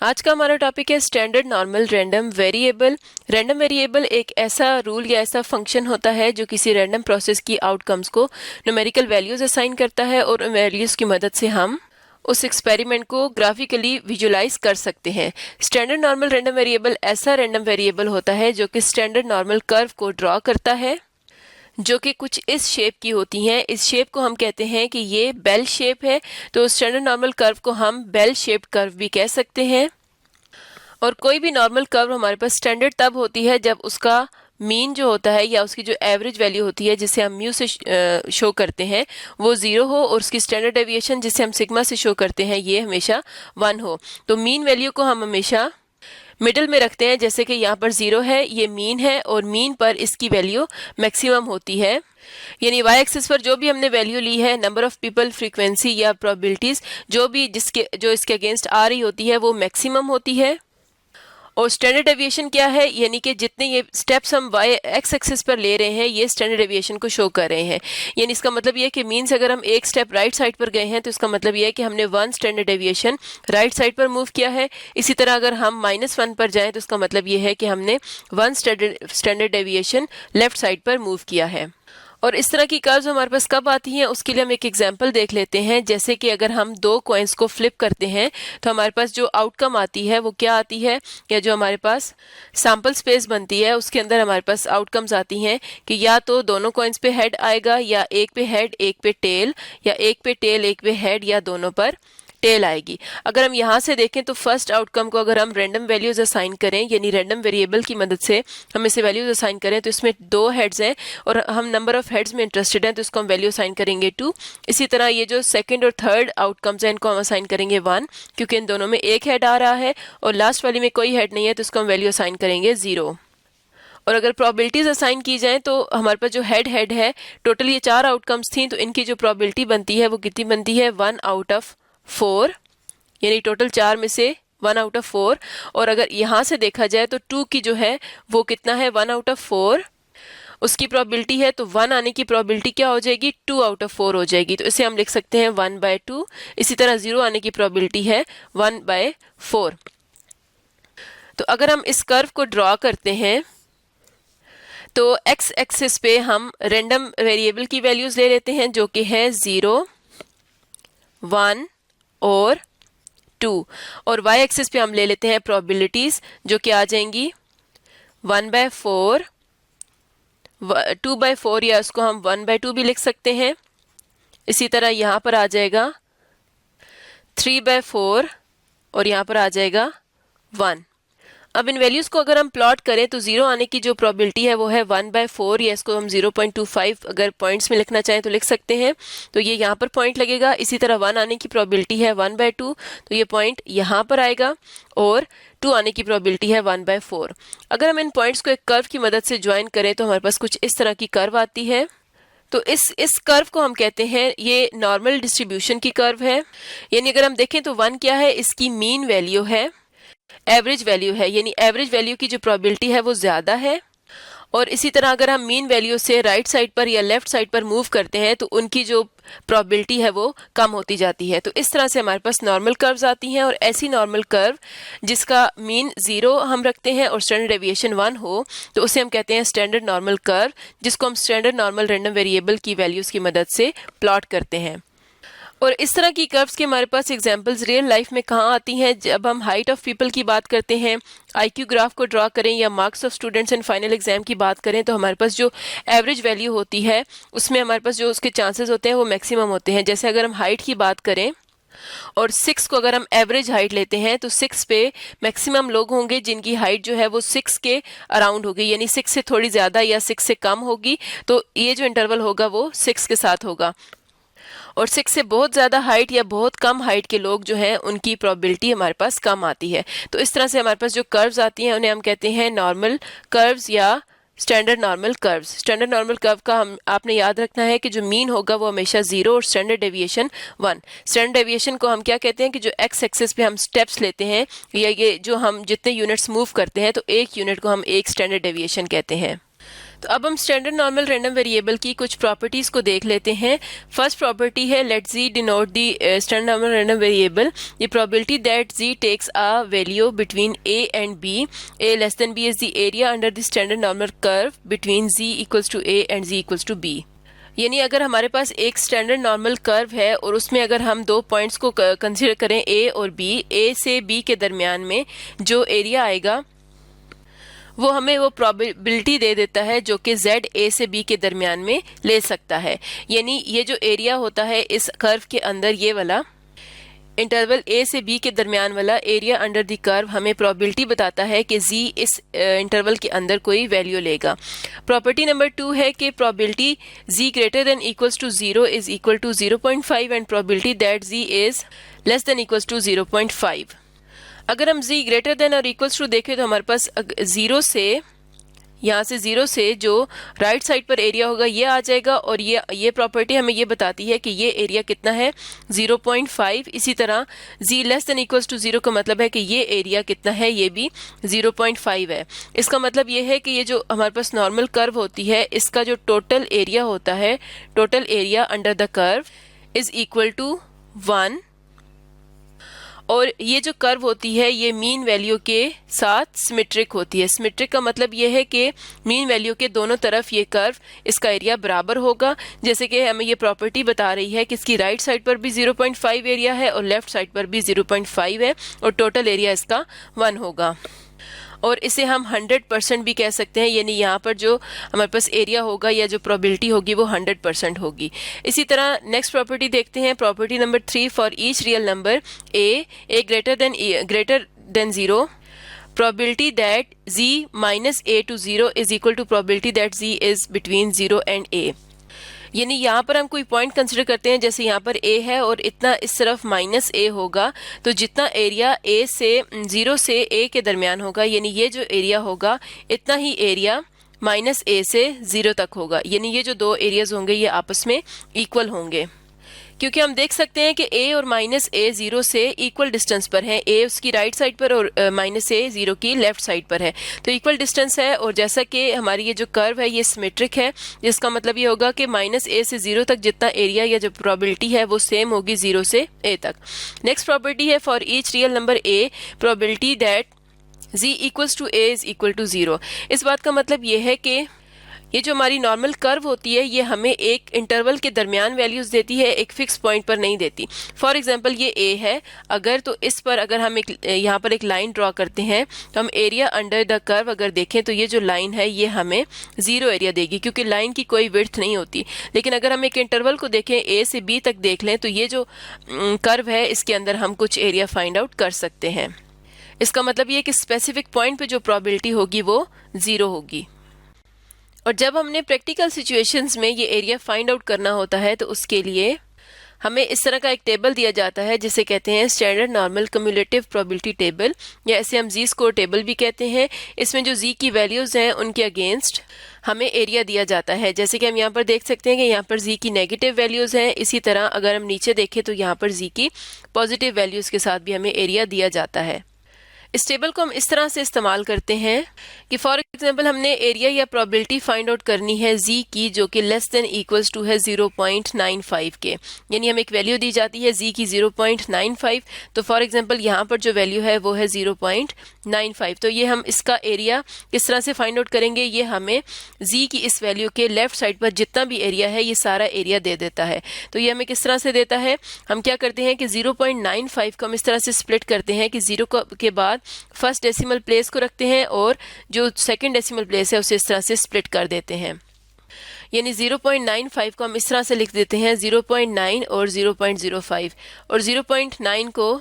आज का हमारा टॉपिक है standard normal random variable. Random variable एक ऐसा रूल या ऐसा फंक्शन होता है जो किसी रैंडम प्रोसेस की आउटकम्स को न्यूमेरिकल वैल्यूज असाइन करता है और उन वैल्यूज की मदद से हम उस एक्सपेरिमेंट को ग्राफिकली विजुलाइज कर सकते हैं। स्टैंडर्ड नॉर्मल रैंडम वेरिएबल ऐसा रैंडम वेरिएबल होता है जो कि स्टैंडर्ड नॉर्मल कर्व को ड्रॉ करता है, जो कि कुछ इस शेप की होती हैं। इस शेप को हम कहते हैं कि ये बेल शेप है, तो स्टैंडर्ड नॉर्मल कर्व को हम बेल शेप्ड कर्व भी कह सकते हैं। और कोई भी नॉर्मल कर्व हमारे पास स्टैंडर्ड तब होती है जब उसका मीन जो होता है या उसकी जो एवरेज वैल्यू होती है जिसे हम म्यू से शो करते हैं वो 0 हो, और उसकी स्टैंडर्ड डेविएशन जिसे हम सिग्मा से शो करते हैं ये हमेशा 1 हो। तो मीन वैल्यू को हम हमेशा मिडिल में रखते हैं, जैसे कि यहाँ पर 0 है, ये मीन है और मीन पर इसकी वैल्यू मैक्सिमम होती है। यानी वाई एक्सिस पर जो भी हमने वैल्यू ली है, नंबर ऑफ पीपल, फ्रीक्वेंसी या प्रोबेबिलिटीज जो इसके अगेंस्ट आ रही होती है वो मैक्सिमम होती है। और स्टैंडर्ड डेविएशन क्या है, यानी कि जितने ये स्टेप्स हम वाई एक्स एक्सिस पर ले रहे हैं ये स्टैंडर्ड डेविएशन को शो कर रहे हैं। यानी इसका मतलब ये है कि मीन से अगर हम एक स्टेप राइट साइड पर गए हैं तो इसका मतलब ये है कि हमने 1 स्टैंडर्ड डेविएशन राइट साइड पर मूव किया है। इसी तरह अगर हम -1 पर जाएं तो इसका मतलब ये है कि हमने 1 स्टैंडर्ड डेविएशन लेफ्ट साइड पर मूव किया है। और इस तरह की कर्व्स हमारे पास कब आती हैं उसके लिए हम एक एग्जांपल देख लेते हैं। जैसे कि अगर हम 2 कॉइन्स को फ्लिप करते हैं तो हमारे पास जो आउटकम आती है वो क्या आती है, या जो हमारे पास सैंपल स्पेस बनती है उसके अंदर हमारे पास आउटकम्स आती हैं कि या तो दोनों कॉइन्स पे हेड आएगा, या एक पे हेड एक पे टेल, या एक पे टेल एक पे हेड, या दोनों पर टेल आएगी। अगर हम यहाँ से देखें तो फर्स्ट आउटकम को अगर हम रैंडम वैल्यूज असाइन करें, यानी रैंडम वेरिएबल की मदद से हम इसे वैल्यूज असाइन करें, तो इसमें 2 हेड्स हैं और हम नंबर ऑफ हेड्स में इंटरेस्टेड हैं तो इसको हम वैल्यू असाइन करेंगे 2। इसी तरह ये जो सेकंड और थर्ड आउटकम्स हैं इनको हम असाइन करेंगे 1, क्योंकि इन दोनों में एक हेड आ रहा है, और लास्ट वाली में कोई हेड नहीं है तो इसको हम वैल्यू असाइन करेंगे 0। और अगर प्रोबेबिलिटीज असाइन की जाए तो हमारे पास जो हेड है, टोटल ये 4 आउटकम्स थी, तो इनकी जो प्रोबेबिलिटी बनती है वो कितनी बनती है, 1 आउट ऑफ 4, यानी टोटल 4 में से 1 आउट ऑफ 4। और अगर यहाँ से देखा जाए तो 2 की जो है वो कितना है, 1 आउट ऑफ 4 उसकी प्रोबेबिलिटी है, तो 1 आने की प्रोबेबिलिटी क्या हो जाएगी, 2 आउट ऑफ 4 हो जाएगी। तो इसे हम लिख सकते हैं 1/2। इसी तरह 0 आने की प्रोबेबिलिटी है 1/4। तो अगर हम इस कर्व को ड्रॉ करते हैं तो एक्स एक्सिस पे हम रैंडम वेरिएबल की वैल्यूज ले लेते हैं जो कि है 0, 1 और 2, और y एक्सिस पे हम ले लेते हैं प्रोबेबिलिटीज जो कि आ जाएंगी 1/4, 2/4, या उसको हम 1/2 भी लिख सकते हैं। इसी तरह यहाँ पर आ जाएगा 3/4 और यहाँ पर आ जाएगा 1। अब इन वैल्यूज को अगर हम प्लॉट करें तो 0 आने की जो प्रोबेबिलिटी है वो है 1/4, या इसको हम 0.25 अगर पॉइंट्स में लिखना चाहें तो लिख सकते हैं, तो ये यहाँ पर पॉइंट लगेगा। इसी तरह 1 आने की प्रोबेबिलिटी है 1/2, तो ये पॉइंट यहाँ पर आएगा, और 2 आने की प्रोबेबिलिटी है 1/4। अगर हम इन पॉइंट्स को एक कर्व की मदद से ज्वाइन करें तो हमारे पास कुछ इस तरह की कर्व आती है। तो इस कर्व को हम कहते हैं ये नॉर्मल डिस्ट्रीब्यूशन की कर्व है। यानी अगर हम देखें तो 1 क्या है, इसकी मीन वैल्यू है, एवरेज वैल्यू है, यानी एवरेज वैल्यू की जो प्रोबेबिलिटी है वो ज्यादा है। और इसी तरह अगर हम मीन वैल्यू से राइट साइड पर या लेफ्ट साइड पर मूव करते हैं तो उनकी जो प्रोबेबिलिटी है वो कम होती जाती है। तो इस तरह से हमारे पास नॉर्मल कर्व्स आती हैं, और ऐसी नॉर्मल कर्व जिसका मीन 0 हम रखते हैं और स्टैंडर्ड डेविएशन 1 हो तो उसे हम कहते हैं स्टैंडर्ड नॉर्मल कर्व, जिसको हम स्टैंडर्ड नॉर्मल रैंडम वेरिएबल की वैल्यूज की मदद से प्लॉट करते हैं। और इस तरह की कर्व्स के हमारे पास एग्जांपल्स रियल लाइफ में कहाँ आती हैं, जब हम हाइट ऑफ पीपल की बात करते हैं, आईक्यू ग्राफ को ड्रॉ करें, या marks of students in final exam की बात करें, तो हमारे पास जो एवरेज वैल्यू होती है उसमें हमारे पास जो उसके चांसेस होते हैं वो मैक्सिमम होते हैं। जैसे अगर हम हाइट की बात करें और 6 को अगर हम एवरेज हाइट लेते हैं तो 6 पे मैक्सिमम लोग होंगे जिनकी हाइट जो है वो 6 के अराउंड होगी, यानी 6 से थोड़ी ज्यादा या 6 से कम होगी, तो ये जो इंटरवल होगा वो 6 के साथ होगा। और 6 से बहुत ज़्यादा हाइट या बहुत कम हाइट के लोग जो हैं उनकी प्रोबेबिलिटी हमारे पास कम आती है। तो इस तरह से हमारे पास जो कर्व्स आती हैं उन्हें हम कहते हैं नॉर्मल कर्व्स या standard normal curves. Standard normal curve का आपने याद रखना है कि जो मीन होगा वो हमेशा 0 और स्टैंडर्ड डेविएशन 1। स्टैंडर्ड डेविएशन को हम क्या कहते हैं कि जो एक्स एक्सिस पे हम स्टेप्स लेते हैं, या ये जो हम जितने यूनिट्स मूव करते हैं तो एक यूनिट को हम एक स्टैंडर्ड डेविएशन कहते हैं। तो अब हम स्टैंडर्ड नॉर्मल रैंडम वेरिएबल की कुछ प्रॉपर्टीज को देख लेते हैं। फर्स्ट प्रॉपर्टी है let z denote the standard normal random variable the probability that z takes a value between a and b, a less than b is the area under the standard normal curve between z equals to a and z equals to b। यानी अगर हमारे पास एक standard normal curve है और उसमें अगर हम दो पॉइंट्स को कंसीडर करें a और b, a से b के दरमियान में जो एरिया आएगा वो हमें वो प्रोबेबिलिटी दे देता है जो कि z a से b के दरमियान में ले सकता है। यानी ये जो एरिया होता है इस कर्व के अंदर, ये वाला इंटरवल a से b के दरमियान वाला एरिया अंडर द कर्व हमें प्रोबेबिलिटी बताता है कि z इस इंटरवल के अंदर कोई वैल्यू लेगा। प्रॉपर्टी नंबर 2 है कि probability z greater than equals to 0 is equal to 0.5 and probability that z is less than equals to 0.5। अगर हम z ग्रेटर देन और इक्वल्स टू देखें तो हमारे पास यहाँ से 0 से जो राइट साइड पर एरिया होगा ये आ जाएगा और ये प्रॉपर्टी हमें ये बताती है कि ये एरिया कितना है 0.5। इसी तरह z less than equals to 0 का मतलब है कि ये एरिया कितना है, ये भी 0.5 है। इसका मतलब ये है कि ये जो हमारे पास नॉर्मल कर्व होती है इसका जो टोटल एरिया होता है, total area under the curve is equal to 1 और ये जो कर्व होती है ये मीन वैल्यू के साथ सिमेट्रिक होती है। सिमेट्रिक का मतलब ये है कि मीन वैल्यू के दोनों तरफ ये कर्व इसका एरिया बराबर होगा। जैसे कि हमें ये प्रॉपर्टी बता रही है कि इसकी राइट साइड पर भी 0.5 एरिया है और लेफ्ट साइड पर भी 0.5 है और टोटल एरिया इसका 1 होगा। और इसे हम 100% भी कह सकते हैं, यानी यहाँ पर जो हमारे पास एरिया होगा या जो प्रोबेबिलिटी होगी वो 100% होगी। इसी तरह नेक्स्ट प्रॉपर्टी देखते हैं, property number 3 for each real number a greater than 0 probability that z minus a to 0 is equal to probability that z is between 0 and a। यानी यहाँ पर हम कोई पॉइंट कंसिडर करते हैं, जैसे यहाँ पर a है और इतना इस तरफ माइनस a होगा, तो जितना एरिया a से 0 से a के दरमियान होगा यानी ये जो एरिया होगा इतना ही एरिया माइनस a से 0 तक होगा। यानी ये जो दो एरियाज होंगे ये आपस में इक्वल होंगे, क्योंकि हम देख सकते हैं कि a और माइनस a 0 से इक्वल डिस्टेंस पर है, a उसकी राइट साइड पर और माइनस a 0 की लेफ्ट साइड पर है, तो इक्वल डिस्टेंस है। और जैसा कि हमारी ये जो कर्व है ये सिमेट्रिक है, जिसका मतलब ये होगा कि माइनस a से 0 तक जितना एरिया या जो प्रोबेबिलिटी है वो सेम होगी 0 से a तक। नेक्स्ट प्रॉपर्टी है for each real number a probability that z equals to a is equal to 0। इस बात का मतलब ये है कि ये जो हमारी नॉर्मल कर्व होती है ये हमें एक इंटरवल के दरमियान वैल्यूज देती है, एक फिक्स पॉइंट पर नहीं देती। फॉर एग्जांपल ये a है, अगर तो इस पर अगर हम यहाँ पर एक लाइन ड्रॉ करते हैं तो हम एरिया अंडर द कर्व अगर देखें तो ये जो लाइन है ये हमें 0 एरिया देगी, क्योंकि लाइन की कोई विड्थ नहीं होती। लेकिन अगर हम एक इंटरवल को देखें a से b तक देख लें तो ये जो कर्व है इसके अंदर हम कुछ एरिया फाइंड आउट कर सकते हैं। इसका मतलब ये कि स्पेसिफिक पॉइंट पे जो प्रोबेबिलिटी होगी वो 0 होगी। और जब हमने प्रैक्टिकल सिचुएशंस में ये एरिया फाइंड आउट करना होता है तो उसके लिए हमें इस तरह का एक टेबल दिया जाता है जिसे कहते हैं standard normal cumulative probability table, या ऐसे हम जी स्कोर टेबल भी कहते हैं। इसमें जो जी की वैल्यूज हैं उनके अगेंस्ट हमें एरिया दिया जाता है। जैसे कि हम यहाँ पर देख सकते हैं कि यहाँ पर जी की नेगेटिव वैल्यूज हैं, इसी तरह अगर हम नीचे देखें तो यहाँ पर जी की पॉजिटिव वैल्यूज के साथ भी हमें एरिया दिया जाता है। इस टेबल को हम इस तरह से इस्तेमाल करते हैं कि फॉर एग्जांपल हमने एरिया या प्रोबेबिलिटी फाइंड आउट करनी है z की जो कि लेस देन इक्वल्स टू है 0.95 के, यानी हमें एक वैल्यू दी जाती है z की 0.95। तो फॉर एग्जांपल यहाँ पर जो वैल्यू है वो है 0.95। तो ये हम इसका एरिया किस तरह से फाइंड आउट करेंगे, ये हमें z की इस वैल्यू के लेफ्ट साइड पर जितना भी एरिया है ये सारा एरिया दे देता है। तो ये हमें किस तरह से देता है, हम क्या करते हैं कि 0.95 को हम इस तरह से स्प्लिट करते हैं कि 0 के बाद फर्स्ट डेसिमल प्लेस को रखते हैं और जो सेकंड डेसिमल प्लेस है उसे इस तरह से स्प्लिट कर देते हैं। यानी 0.95 को हम इस तरह से लिख देते हैं 0.9 और 0.05, और 0.9 को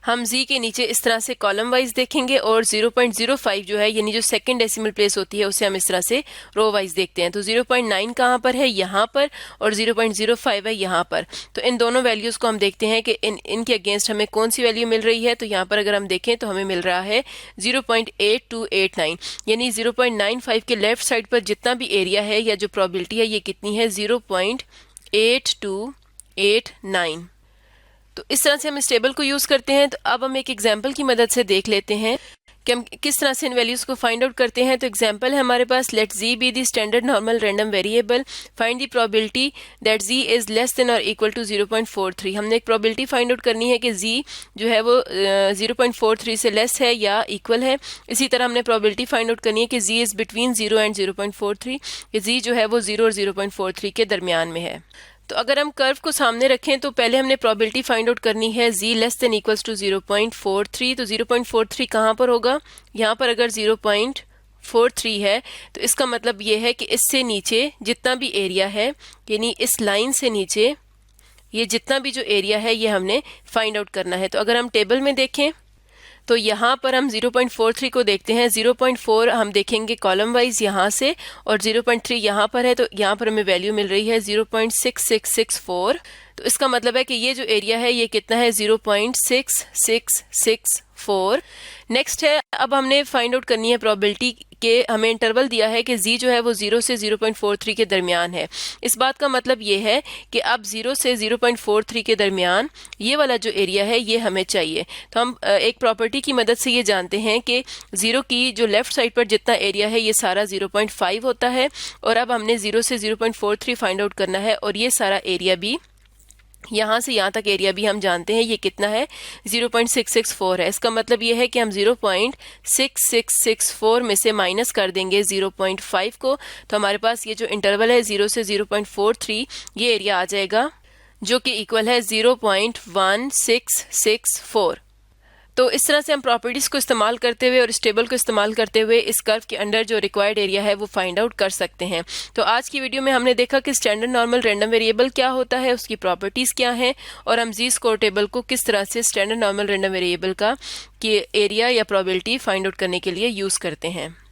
हम z के नीचे इस तरह से कॉलम वाइज देखेंगे और 0.05 जो है यानी जो सेकंड डेसिमल प्लेस होती है उसे हम इस तरह से रो वाइज देखते हैं। तो 0.9 कहाँ पर है, यहाँ पर, और 0.05 है यहाँ पर। तो इन दोनों वैल्यूज को हम देखते हैं कि इनके अगेंस्ट हमें कौन सी वैल्यू मिल रही है। तो यहाँ पर अगर हम देखें तो हमें मिल रहा है 0.8289, यानी 0.95 के लेफ्ट साइड पर जितना भी एरिया है या जो प्रोबेबिलिटी है ये कितनी है 0.8289। तो इस तरह से हम इस टेबल को यूज करते हैं। तो अब हम एक एग्जाम्पल की मदद से देख लेते हैं कि हम किस तरह से इन वैल्यूज़ को फाइंड आउट करते हैं। तो एग्जांपल है हमारे पास, let z be the standard normal random variable, find the probability that z is less than और इक्वल टू 0.43। हमने एक प्रोबेबिलिटी फाइंड आउट करनी है कि z जो है वो 0.43 से लेस है या इक्वल है। इसी तरह हमने प्रोबेबिलिटी फाइंड आउट करनी है कि z इज बिटवीन 0 एंड 0.43, कि z जो है वो 0 और 0.43 के दरमियान में है। तो अगर हम कर्व को सामने रखें तो पहले हमने प्रोबेबिलिटी फाइंड आउट करनी है z less than equals to 0.43। तो 0.43 कहाँ पर होगा, यहाँ पर अगर 0.43 है तो इसका मतलब ये है कि इससे नीचे जितना भी एरिया है, यानी इस लाइन से नीचे ये जितना भी जो एरिया है ये हमने फाइंड आउट करना है। तो अगर हम टेबल में देखें तो यहाँ पर हम 0.43 को देखते हैं। 0.4 हम देखेंगे कॉलम वाइज यहाँ से, और 0.3 यहाँ पर है, तो यहाँ पर हमें वैल्यू मिल रही है 0.6664। तो इसका मतलब है कि ये जो एरिया है ये कितना है, 0.6664। नेक्स्ट है, अब हमने फाइंड आउट करनी है प्रोबेबिलिटी के, हमें इंटरवल दिया है कि z जो है वो 0 से 0.43 के दरमियान है। इस बात का मतलब ये है कि अब 0 से 0.43 के दरमियान ये वाला जो एरिया है ये हमें चाहिए। तो हम एक प्रॉपर्टी की मदद से ये जानते हैं कि 0 की जो लेफ्ट साइड पर जितना एरिया है ये सारा 0.5 होता है, और अब हमने 0 से 0.43 फाइंड आउट करना है, और ये सारा एरिया भी, यहाँ से यहाँ तक एरिया भी हम जानते हैं ये कितना है, 0.664 है। इसका मतलब ये है कि हम 0.6664 में से माइनस कर देंगे 0.5 को, तो हमारे पास ये जो इंटरवल है 0 से 0.43 ये एरिया आ जाएगा, जो कि इक्वल है 0.1664। तो इस तरह से हम प्रॉपर्टीज़ को इस्तेमाल करते हुए और इस टेबल को इस्तेमाल करते हुए इस कर्व के अंडर जो रिक्वायर्ड एरिया है वो फाइंड आउट कर सकते हैं। तो आज की वीडियो में हमने देखा कि स्टैंडर्ड नॉर्मल रैंडम वेरिएबल क्या होता है, उसकी प्रॉपर्टीज़ क्या हैं, और हम जी स्कोर टेबल को किस तरह से स्टैंडर्ड नॉर्मल रैंडम वेरिएबल का कि एरिया या प्रोबेबिलिटी फाइंड आउट करने के लिए यूज़ करते हैं।